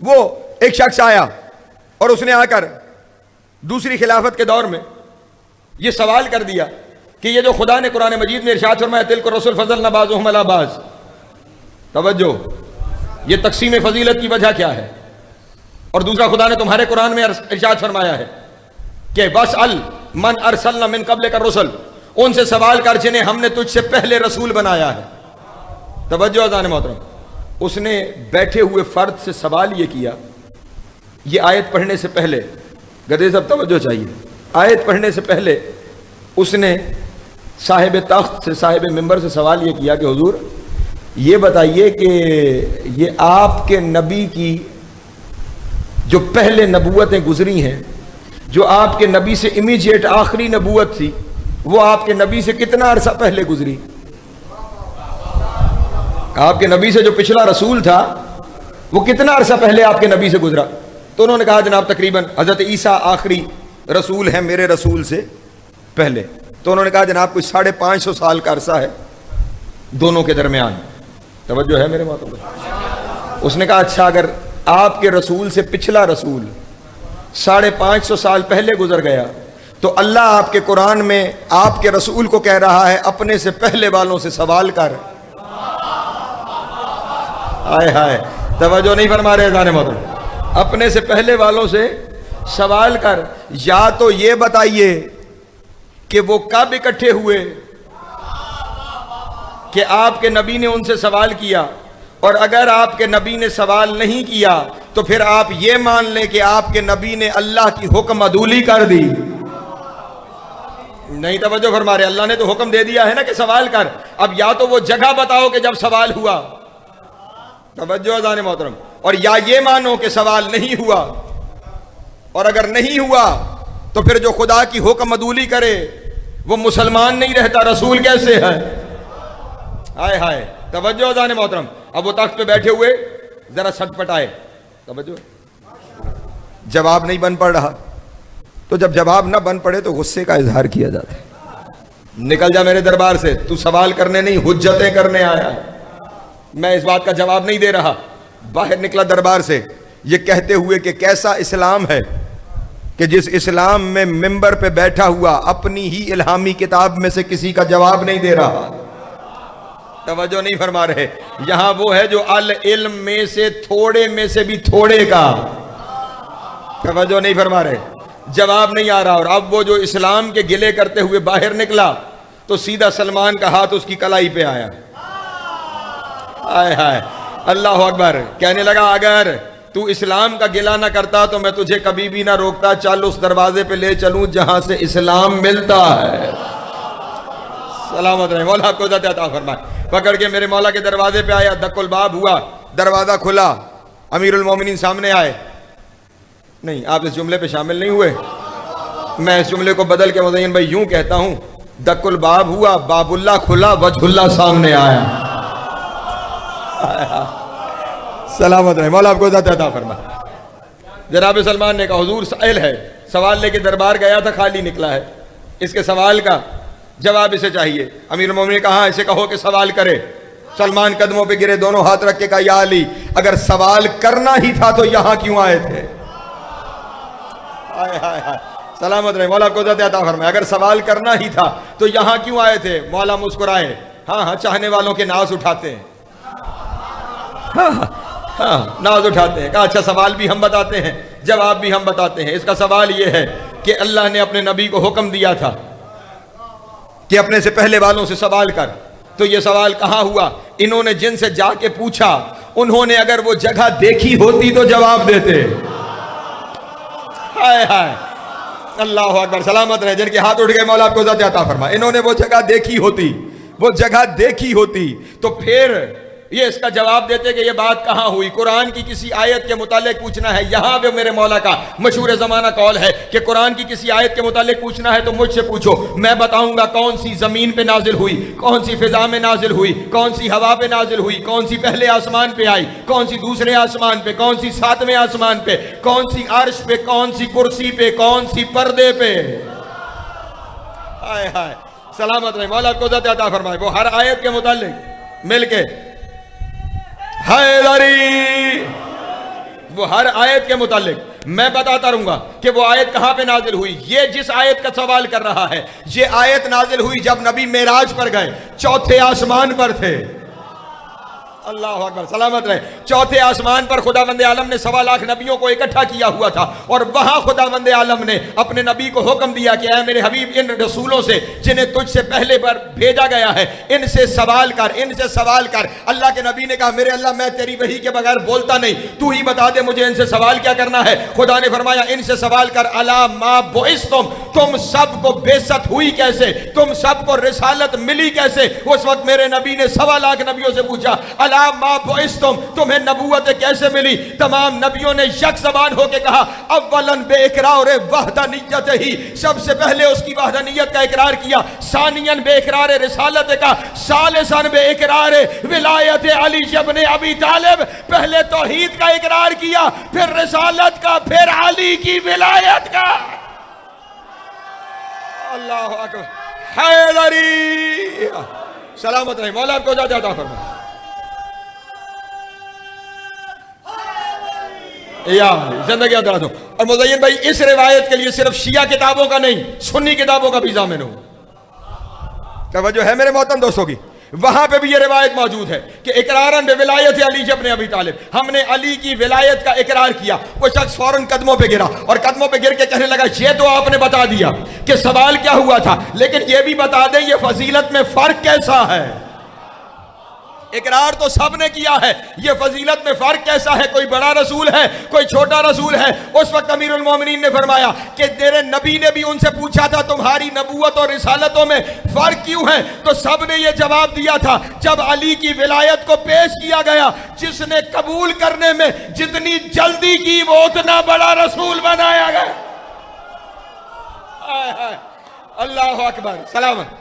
वो एक शख्स आया और उसने आकर दूसरी खिलाफत के दौर में ये सवाल कर दिया कि ये जो खुदा ने कुरान मजीद में इरशाद फरमाया तिल को रसूल फजल नबाज मलाबाज, तवज्जो, ये तकसीम फजीलत की वजह क्या है? और दूसरा, खुदा ने तुम्हारे कुरान में इरशाद फरमाया है कि बस अल मन अरसलना मिन कब्ल का रसूल, उनसे सवाल कर जिन्हें हमने तुझसे पहले रसूल बनाया है। तवज्जो अज़ान मोहतरम, उसने बैठे हुए फर्द से सवाल ये किया, ये आयत पढ़ने से पहले, गदे सब तवज्जो चाहिए, आयत पढ़ने से पहले उसने साहिब तख्त से, साहिब मिंबर से सवाल ये किया कि हुजूर ये बताइए कि ये आपके नबी की जो पहले नबूवतें गुजरी हैं, जो आपके नबी से इमीडिएट आखिरी नबूवत थी, वो आपके नबी से कितना अरसा पहले गुजरी? आपके नबी से जो पिछला रसूल था वो कितना अरसा पहले आपके नबी से गुजरा? तो उन्होंने कहा जनाब तकरीबन हजरत ईसा आखिरी रसूल है मेरे रसूल से पहले। तो उन्होंने कहा जनाब कोई 550 साल का अरसा है दोनों के दरमियान। तवज्जो है मेरे मोहतरम? उसने कहा अच्छा, अगर आपके रसूल से पिछला रसूल 550 साल पहले गुजर गया तो अल्लाह आपके कुरान में आपके रसूल को कह रहा है अपने से पहले वालों से सवाल कर। हाय हाय, तवज्जो नहीं फरमा रहे जाने मोहतरम, अपने से पहले वालों से सवाल कर। या तो ये बताइए कि वो कब इकट्ठे हुए कि आपके नबी ने उनसे सवाल किया, और अगर आपके नबी ने सवाल नहीं किया तो फिर आप ये मान लें कि आपके नबी ने अल्लाह की हुक्म अदूली कर दी। नहीं तवज्जो फरमा रहे, अल्लाह ने तो हुक्म दे दिया है ना कि सवाल कर। अब या तो वो जगह बताओ कि जब सवाल हुआ, तवज्जो अज़ान मोहतरम, और या ये मानो कि सवाल नहीं हुआ, और अगर नहीं हुआ तो फिर जो खुदा की हुक्म अदूली करे वो मुसलमान नहीं रहता, रसूल कैसे है? हाय हाय, तवज्जो अज़ान मोहतरम। अब वो तख्त पे बैठे हुए जरा सटपटाए, तवज्जो, जवाब नहीं बन पड़ रहा। तो जब जवाब ना बन पड़े तो गुस्से का इजहार किया जाता है। निकल जा मेरे दरबार से, तू सवाल करने नहीं हुज्जतें करने आया। मैं इस बात का जवाब नहीं दे रहा। बाहर निकला दरबार से ये कहते हुए कि कैसा इस्लाम है कि जिस इस्लाम में मिंबर पे बैठा हुआ अपनी ही इल्हामी किताब में से किसी का जवाब नहीं दे रहा। तवज्जो नहीं फरमा रहे, यहां वो है जो अल इल्म में से थोड़े में से भी थोड़े का, तवज्जो नहीं फरमा रहे, जवाब नहीं आ रहा। और अब वो जो इस्लाम के गिले करते हुए बाहर निकला तो सीधा सलमान का हाथ उसकी कलाई पे आया। हाय हाय, अल्लाह अकबर। कहने लगा अगर तू इस्लाम का गिला ना करता तो मैं तुझे कभी भी ना रोकता, चल उस दरवाजे पे ले चलूं जहां से इस्लाम मिलता है। सलामत रहे, मौला आपको इज्जत अता फरमाए। पकड़ के मेरे मौला के दरवाजे पे आया, दक्कुल बाब हुआ, दरवाजा खुला, अमीरुल मोमिनीन सामने आए। नहीं, आप इस जुमले पे शामिल नहीं हुए। मैं इस जुमले को बदल के मुज़य्यन भाई यूं कहता हूं, दक्कुल बाब हुआ, बाबुल्ला खुला, वजहुल्ला सामने आया। सलामत रहे, मौला आपको इज्जत अता फरमाए। जनाब सलमान ने कहा हुजूर साइल है, सवाल लेके दरबार गया था, खाली निकला है, इसके सवाल का जवाब इसे चाहिए। अमीरुल मोमिनीन ने कहा इसे कहो कि सवाल करे। सलमान कदमों पे गिरे, दोनों हाथ रख के कहा या अली, अगर सवाल करना ही था तो यहां क्यों आए थे? हाय हाय हाय, सलामत रहे, मौला आपको इज्जत अता फरमाए। अगर सवाल करना ही था तो यहां क्यों आए थे? मौला मुस्कुराए, हाँ हाँ, चाहने वालों के नाज उठाते हैं, हाँ हाँ, नाज उठाते हैं। कहा अच्छा, सवाल भी हम बताते हैं, जवाब भी हम बताते हैं। इसका सवाल यह है कि अल्लाह ने अपने नबी को हुक्म दिया था कि अपने से पहले वालों से सवाल कर। तो ये सवाल कहां हुआ? इन्होंने जिनसे जाके पूछा उन्होंने अगर वो जगह देखी होती तो जवाब देते। हाय हाय, अल्लाह अकबर, सलामत रहे। जिनके हाथ उठ गए, मौला आपको इज्जत अता फरमाए। इन्होंने वो जगह देखी होती, वो जगह देखी होती तो फिर ये इसका जवाब देते कि ये बात कहां हुई। कुरान की किसी आयत के मुतालिक पूछना है, यहां पे मेरे मौला का मशहूर जमाना कौल है कि कुरान की किसी आयत के मुतालिक पूछना है तो मुझसे पूछो, मैं बताऊंगा कौन सी जमीन पे नाजिल हुई, कौन सी फिजा में नाजिल हुई, कौन सी हवा पे नाजिल हुई, कौन सी पहले आसमान पे आई, कौन सी दूसरे आसमान पे, कौन सी सातवें आसमान पे, कौन सी अर्श पे, कौन सी कुर्सी पे, कौन सी पर्दे पे। हाय हाय, सलामत रहे, मौला को इज्जत अता फरमाए। वो हर आयत के मुतालिक मिलके हैदरी वो हर आयत के मुतालिक मैं बताता रहूंगा कि वो आयत कहां पे नाजिल हुई। ये जिस आयत का सवाल कर रहा है, ये आयत नाजिल हुई जब नबी मेराज पर गए, चौथे आसमान पर थे। अल्लाह अकबर, सलामत रहे। चौथे आसमान पर खुदावंद आलम ने 1.25 लाख नबियों को इकट्ठा किया हुआ था और वहां खुदावंद आलम ने अपने नबी को हुक्म दिया कि ऐ मेरे हबीब, इन रसूलों से जिन्हें तुझसे पहले बार भेजा गया है, इनसे सवाल कर, इनसे सवाल कर। अल्लाह के नबी ने कहा, मेरे अल्लाह, मैं तेरी वही के बगैर बोलता नहीं, तू ही बता दे मुझे इनसे सवाल क्या करना है। खुदा ने फरमाया, इनसे सवाल कर, अला मा बुइस तुम सबको बेइज्जत हुई कैसे, तुम सबको रिसालत मिली कैसे। उस वक्त मेरे नबी ने 1.25 लाख नबियों से पूछा, अला मा बुइस तुम्हें नबूवत कैसे मिली। तमाम नबियों ने यक ज़बान होकर कहा, अव्वलन बेइकरार वहदानियत ही, सबसे पहले उसकी वहदानियत का इकरार किया। सानियन बेइकरार रिसालत का, सालिसन बेइकरार विलायत अली इब्न अबी तालिब, पहले तौहीद का इकरार किया, फिर रिसालत का, फिर अली की विलायत का। अल्लाह अकबर, हैदरी, सलामत रहे। मौला आपको जाता फरमा। या जिंदगी दराज हो। और मुज़य्यन भाई, इस रिवायत के लिए सिर्फ शिया किताबों का नहीं, सुन्नी किताबों का भी ज़ामिन हो। तवज्जो है मेरे मोहतरम दोस्तों की। वहां पे भी ये रिवायत मौजूद है कि इकरारन बे विलायत अली इब्न अबी तालिब, हमने अली की विलायत का इकरार किया। वो शख्स फौरन कदमों पे गिरा और कदमों पे गिर के कहने लगा, ये तो आपने बता दिया कि सवाल क्या हुआ था, लेकिन ये भी बता दें ये फजीलत में फर्क कैसा है। इकरार तो सबने किया है, ये फजीलत में फर्क कैसा है, कोई बड़ा रसूल है, कोई छोटा रसूल है। उस वक्त अमीरुल मोमिनीन ने फरमाया कि तेरे नबी ने भी उनसे पूछा था, तुम्हारी नबूवत और रिसालतों में फर्क क्यों है, तो सबने ये जवाब दिया था, जब अली की विलायत को पेश किया गया, जिसने कबूल करने में जितनी जल्दी की वो उतना बड़ा रसूल बनाया गया। अल्लाह अकबर, सलामत।